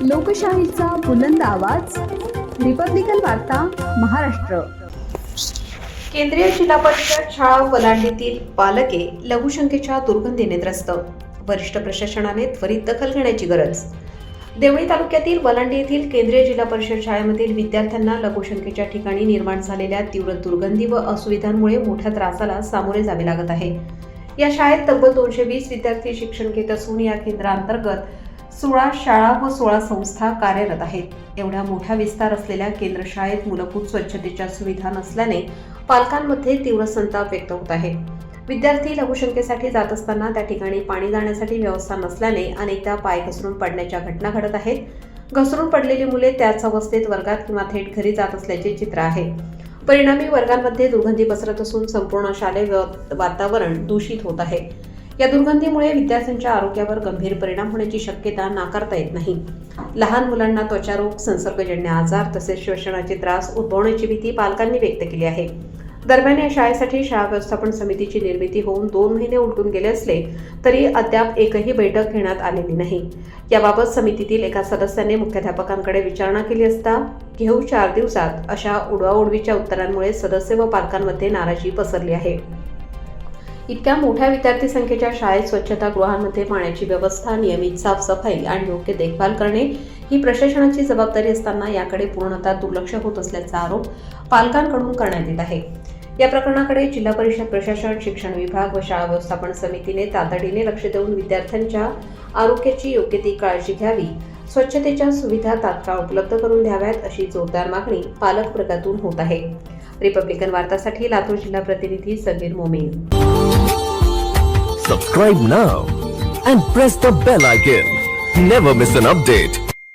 लोकशाहीचा बुलंद आवाज, रिपब्लिकन वार्ता, महाराष्ट्र। केंद्रीय जिल्हा परिषद शाळा वलांडीतील बालके लघुशंकेच्या दुर्गंधीने त्रस्त, वरिष्ठ प्रशासनाने त्वरित दखल घेण्याची गरज। देवळी तालुक्यातील वलांडी येथील केंद्रीय जिल्हा परिषद शाळेमधील विद्यार्थ्यांना लघुशंकेच्या ठिकाणी निर्माण झालेल्या तीव्र दुर्गंधी व असुविधांमुळे मोठ्या त्रासाला सामोरे जावे लागत आहे। या शाळेत तब्बल 220 विद्यार्थी शिक्षण घेत असून या केंद्रांतर्गत 16 शाळा व 16 संस्था कार्यरत आहेत। एवढ्या मोठ्या विस्तार असलेल्या केंद्र शाळेत मूलभूत स्वच्छतेच्या सुविधा नसल्याने पालकांमध्ये तीव्र संताप व्यक्त होत आहे। विद्यार्थी लघुशंकेसाठी जात असताना त्या ठिकाणी पाणी जाण्यासाठी व्यवस्था नसल्याने अनेकदा पाय घसरून पडण्याच्या घटना घडत आहेत। घसरून पडलेली मुले त्याच अवस्थेत वर्गात किंवा थेट घरी जात असल्याचे चित्र आहे। परिणामी वर्गांमध्ये दुर्गंधी पसरत असून संपूर्ण शालेय वातावरण दूषित होत आहे। या दुर्गंधीमुळे विद्यार्थ्यांच्या आरोग्यावर गंभीर परिणाम होण्याची शक्यता नाकारता येत नाही। लहान मुलांना त्वचारोग, संसर्गजन्य आजार तसेच श्वसनाचे त्रास उद्भवण्याची भीती पालकांनी व्यक्त केली आहे। दरम्यान या शाळेसाठी शाळा व्यवस्थापन समितीची निर्मिती होऊन 2 महिने उलटून गेले असले तरी अद्याप एकही बैठक घेण्यात आलेली नाही। याबाबत समितीतील एका सदस्याने मुख्याध्यापकांकडे विचारणा केली असता घेऊ 4 दिवसात अशा उडवाउडवीच्या उत्तरांमुळे सदस्य व पालकांमध्ये नाराजी पसरली आहे। इतक्या मोठ्या विद्यार्थी संख्येच्या शाळेत स्वच्छतागृहांमध्ये पाण्याची व्यवस्था, नियमित साफसफाई आणि योग्य देखभाल करणे ही प्रशासनाची जबाबदारी असताना याकडे पूर्णतः दुर्लक्ष होत असल्याचा आरोप पालकांकडून करण्यात येत आहे। या प्रकरणाकडे जिल्हा परिषद प्रशासन, शिक्षण विभाग व शाळा व्यवस्थापन समितीने तातडीने लक्ष देऊन विद्यार्थ्यांच्या आरोग्याची योग्य ती काळजी घ्यावी, स्वच्छतेच्या सुविधा तात्काळ उपलब्ध करून द्याव्यात अशी जोरदार मागणी पालक वर्गातून होत आहे। रिपब्लिकन वार्तासाठी लातूर जिल्हा प्रतिनिधी Sameer Momin. Subscribe now and press the bell icon. Never miss an update.